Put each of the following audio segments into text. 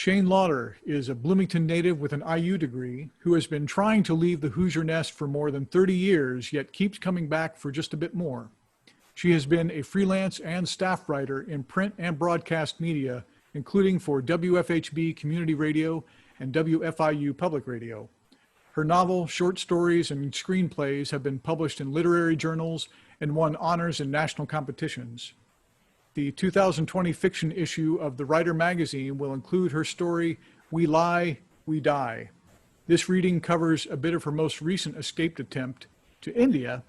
Shayne Laughter is a Bloomington native with an IU degree who has been trying to leave the Hoosier nest for more than 30 years, yet keeps coming back for just a bit more. She has been a freelance and staff writer in print and broadcast media, including for WFHB Community Radio and WFIU Public Radio. Her novel, short stories, and screenplays have been published in literary journals and won honors in national competitions. The 2020 fiction issue of the Ryder Magazine will include her story, We Lie, We Die. This reading covers a bit of her most recent escaped attempt to India,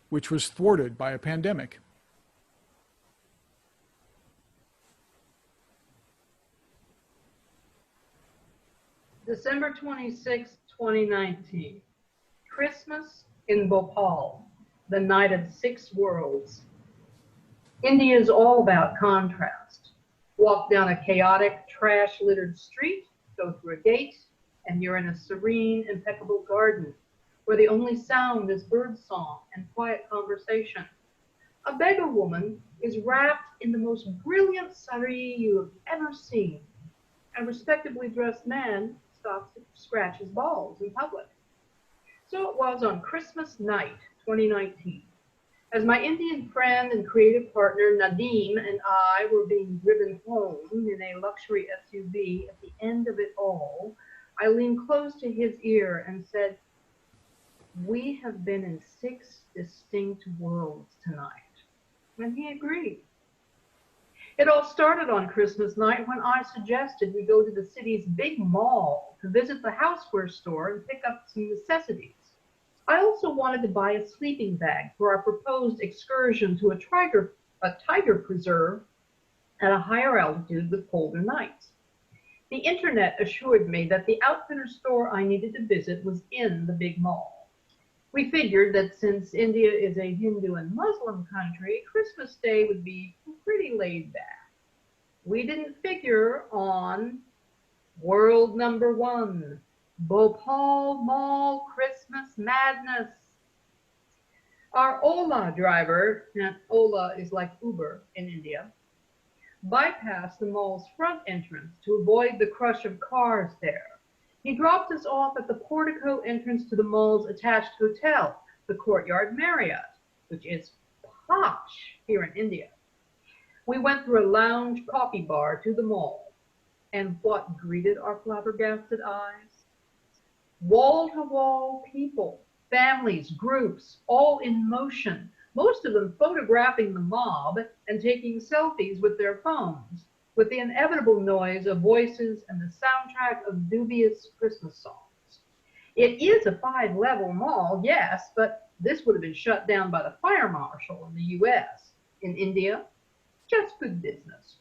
which was thwarted by a pandemic. December 26, 2019. Christmas in Bhopal, the night of 6 worlds. India is all about contrast. Walk down a chaotic, trash-littered street, go through a gate, and you're in a serene, impeccable garden where the only sound is birdsong and quiet conversation. A beggar woman is wrapped in the most brilliant sari you have ever seen. A respectably dressed man stops to scratch his balls in public. So it was on Christmas night, 2019. As my Indian friend and creative partner Nadeem and I were being driven home in a luxury SUV at the end of it all, I leaned close to his ear and said, "We have been in 6 distinct worlds tonight." And he agreed. It all started on Christmas night when I suggested we go to the city's big mall to visit the houseware store and pick up some necessities. I also wanted to buy a sleeping bag for our proposed excursion to a tiger preserve at a higher altitude with colder nights. The internet assured me that the outfitter store I needed to visit was in the big mall. We figured that since India is a Hindu and Muslim country, Christmas Day would be pretty laid back. We didn't figure on world number 1. Bhopal Mall Christmas Madness. Our Ola driver, and Ola is like Uber in India, bypassed the mall's front entrance to avoid the crush of cars there. He dropped us off at the portico entrance to the mall's attached hotel, the Courtyard Marriott, which is posh here in India. We went through a lounge coffee bar to the mall, and what greeted our flabbergasted eyes? Wall-to-wall people, families, groups, all in motion, most of them photographing the mob and taking selfies with their phones, with the inevitable noise of voices and the soundtrack of dubious Christmas songs. It is a 5-level mall, yes, but this would have been shut down by the fire marshal in the US. In India, just good business.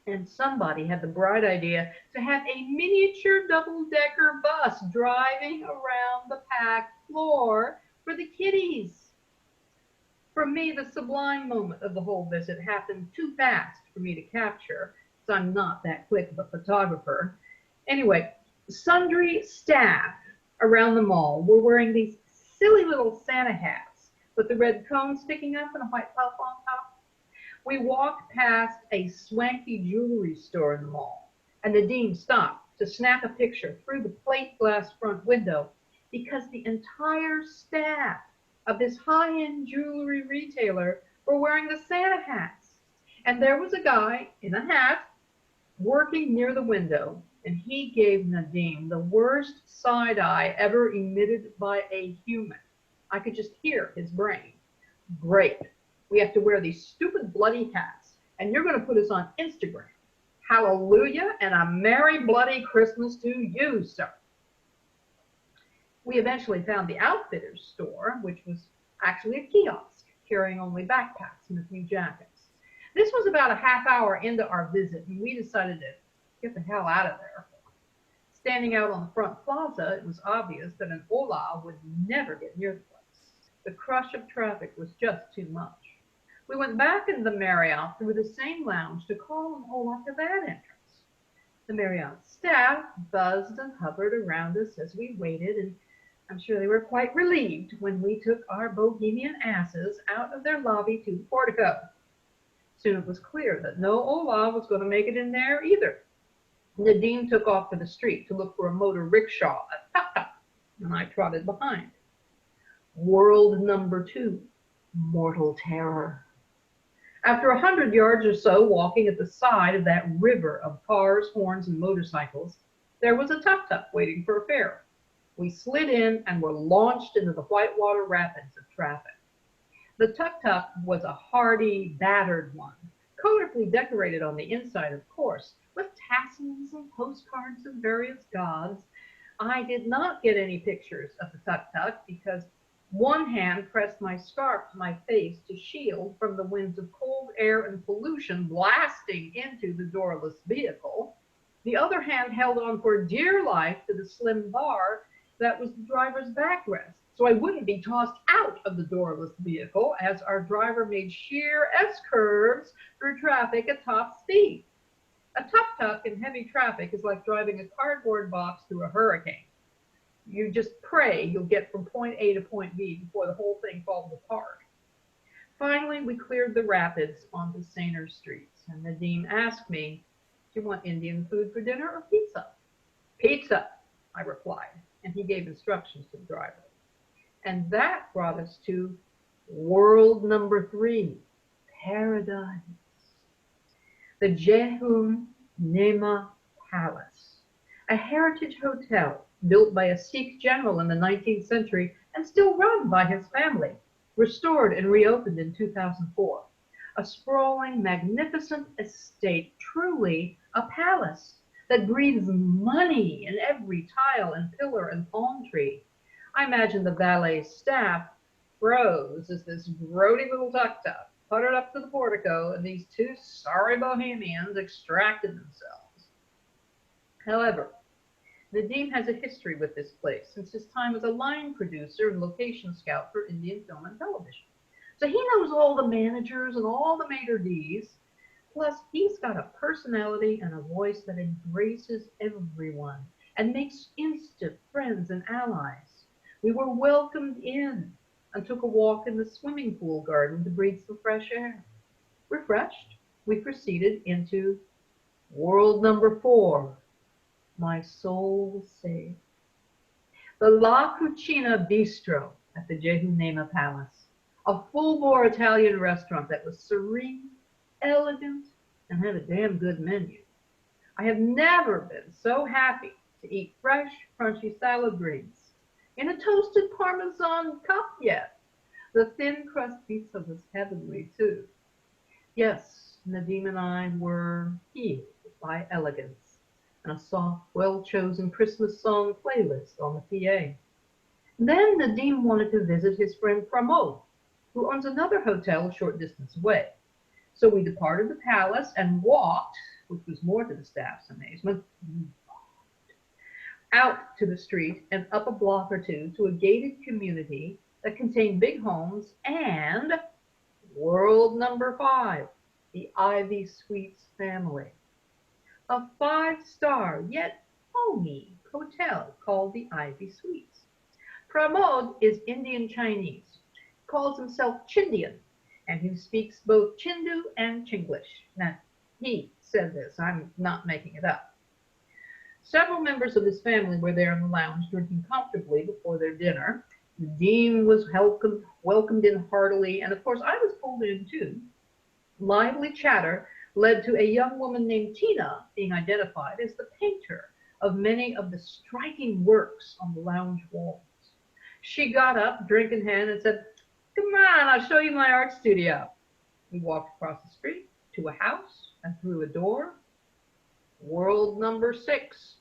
And somebody had the bright idea to have a miniature double-decker bus driving around the packed floor for the kiddies. For me, the sublime moment of the whole visit happened too fast for me to capture, so I'm not that quick of a photographer. Anyway, sundry staff around the mall were wearing these silly little Santa hats with the red cone sticking up and a white puff on top. We walked past a swanky jewelry store in the mall, and Nadeem stopped to snap a picture through the plate glass front window because the entire staff of this high-end jewelry retailer were wearing the Santa hats. And there was a guy in a hat working near the window, and he gave Nadeem the worst side eye ever emitted by a human. I could just hear his brain. Great. We have to wear these stupid bloody hats, and you're going to put us on Instagram. Hallelujah, and a merry bloody Christmas to you, sir. We eventually found the outfitter's store, which was actually a kiosk, carrying only backpacks and a few jackets. This was about a half hour into our visit, and we decided to get the hell out of there. Standing out on the front plaza, it was obvious that an Ola would never get near the place. The crush of traffic was just too much. We went back into the Marriott through the same lounge to call an Ola to that entrance. The Marriott staff buzzed and hovered around us as we waited, and I'm sure they were quite relieved when we took our bohemian asses out of their lobby to the portico. Soon it was clear that no Ola was going to make it in there either. Nadine took off to the street to look for a motor rickshaw, a tuk-tuk, and I trotted behind. World number 2, mortal terror. After 100 yards or so walking at the side of that river of cars, horns, and motorcycles, there was a tuk-tuk waiting for a fare. We slid in and were launched into the whitewater rapids of traffic. The tuk-tuk was a hardy, battered one, colorfully decorated on the inside, of course, with tassels and postcards of various gods. I did not get any pictures of the tuk-tuk because one hand pressed my scarf to my face to shield from the winds of cold air and pollution blasting into the doorless vehicle. The other hand held on for dear life to the slim bar that was the driver's backrest, so I wouldn't be tossed out of the doorless vehicle as our driver made sheer S-curves through traffic at top speed. A tuk-tuk in heavy traffic is like driving a cardboard box through a hurricane. You just pray you'll get from point A to point B before the whole thing falls apart. Finally, we cleared the rapids onto saner streets, and Nadim asked me, "Do you want Indian food for dinner or pizza?" "Pizza," I replied, and he gave instructions to the driver. And that brought us to world number 3, paradise. The Jehun Nema Palace, a heritage hotel built by a Sikh general in the 19th century and still run by his family, restored and reopened in 2004. A sprawling, magnificent estate, truly a palace that breathes money in every tile and pillar and palm tree. I imagine the valet staff froze as this grody little tuk-tuk puttered up to the portico and these two sorry bohemians extracted themselves. However, Nadim has a history with this place since his time as a line producer and location scout for Indian film and television. So he knows all the managers and all the maitre d's. Plus, he's got a personality and a voice that embraces everyone and makes instant friends and allies. We were welcomed in and took a walk in the swimming pool garden to breathe some fresh air. Refreshed, we proceeded into world number 4. My soul was saved. The La Cucina Bistro at the Jehunema Palace, a full-bore Italian restaurant that was serene, elegant, and had a damn good menu. I have never been so happy to eat fresh, crunchy salad greens in a toasted Parmesan cup yet. The thin crust pizza was heavenly too. Yes, Nadim and I were healed by elegance and a soft, well-chosen Christmas song playlist on the PA. Then Nadim wanted to visit his friend Pramod, who owns another hotel a short distance away. So we departed the palace and walked, which was more to the staff's amazement, out to the street and up a block or two to a gated community that contained big homes and world number 5, the Ivy Suites family. A 5-star yet homey hotel called the Ivy Suites. Pramod is Indian Chinese, calls himself Chindian, and he speaks both Chindu and Chinglish. Now, he said this, I'm not making it up. Several members of his family were there in the lounge drinking comfortably before their dinner. The dean was welcomed in heartily, and of course I was pulled in too. Lively chatter led to a young woman named Tina being identified as the painter of many of the striking works on the lounge walls. She got up, drink in hand, and said, "Come on, I'll show you my art studio." We walked across the street to a house and through a door. World number 6,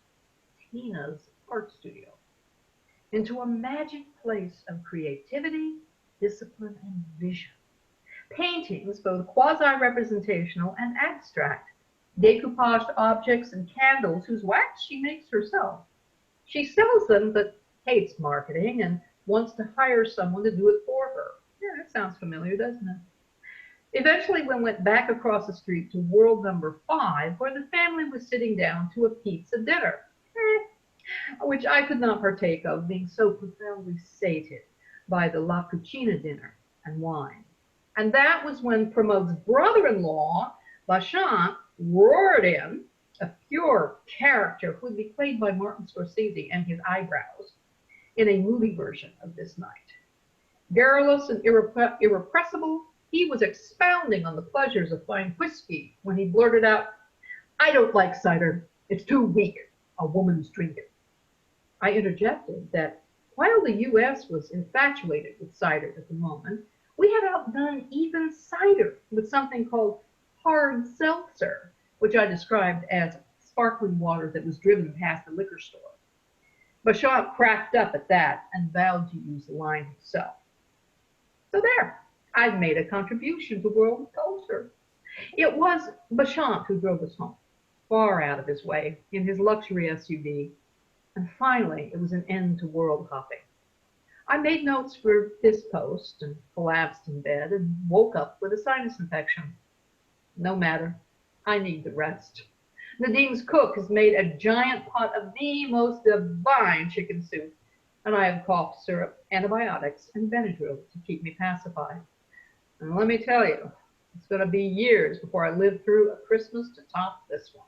Tina's art studio. Into a magic place of creativity, discipline, and vision. Paintings, both quasi-representational and abstract, decoupaged objects and candles whose wax she makes herself. She sells them but hates marketing and wants to hire someone to do it for her. Yeah, that sounds familiar, doesn't it? Eventually, we went back across the street to world number 5, where the family was sitting down to a pizza dinner, which I could not partake of, being so profoundly sated by the La Cucina dinner and wine. And that was when Pramod's brother-in-law, Bashan, roared in a pure character who would be played by Martin Scorsese and his eyebrows in a movie version of this night. Garrulous and irrepressible, he was expounding on the pleasures of fine whiskey when he blurted out, "I don't like cider. It's too weak. A woman's drink." I interjected that while the U.S. was infatuated with cider at the moment, we had outdone even cider with something called hard seltzer, which I described as sparkling water that was driven past the liquor store. Bashan cracked up at that and vowed to use the line himself. So there, I've made a contribution to world culture. It was Bashan who drove us home, far out of his way, in his luxury SUV, and finally it was an end to world hopping. I made notes for this post and collapsed in bed and woke up with a sinus infection. No matter, I need the rest. Nadine's cook has made a giant pot of the most divine chicken soup, and I have cough syrup, antibiotics, and Benadryl to keep me pacified. And let me tell you, it's going to be years before I live through a Christmas to top this one.